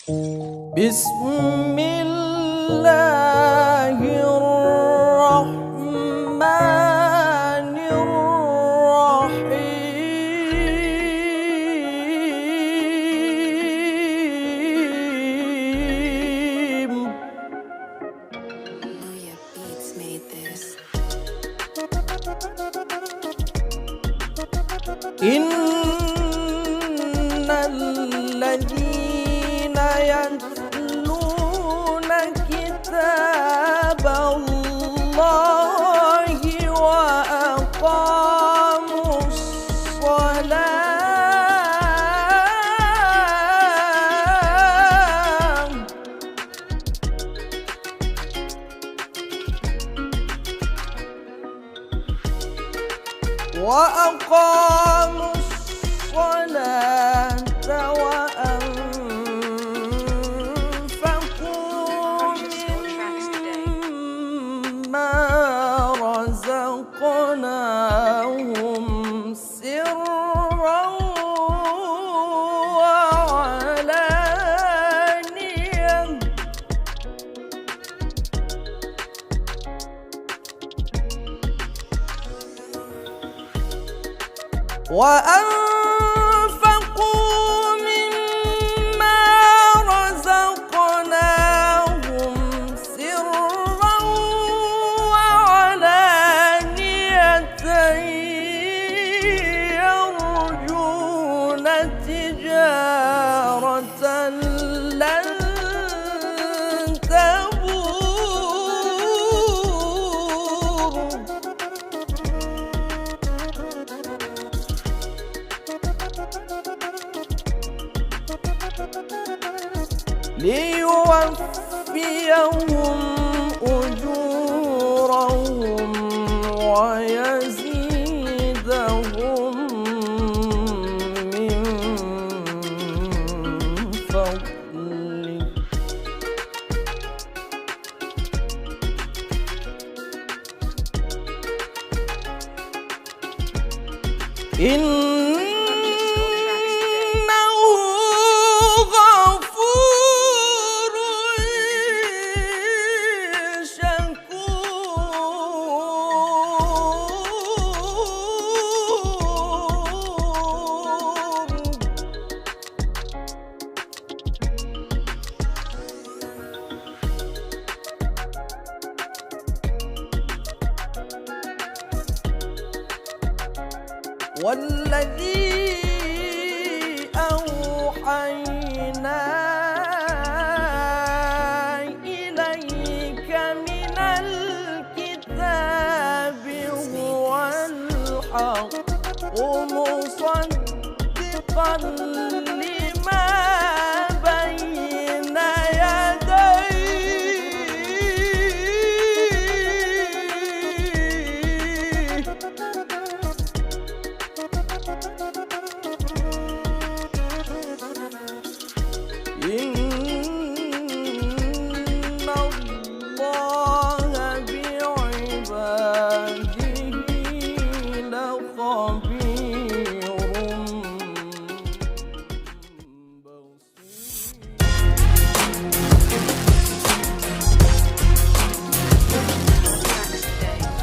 Bismillahirrahmanirrahim. Innalladzina yatluna kitaballahi wa aqamus shalah wa aqamus salata wa anfaqu mimma razaqnahum sirran wa alaniyah وأنفقوا مما رزقناهم سرا وعلانية يرجون تجارة لن تبور ليوفيهم أجورهم ويزيدهم من فضله إنه غفور شكور والذي أوحينا إليك من الكتاب هو الحق مصدقا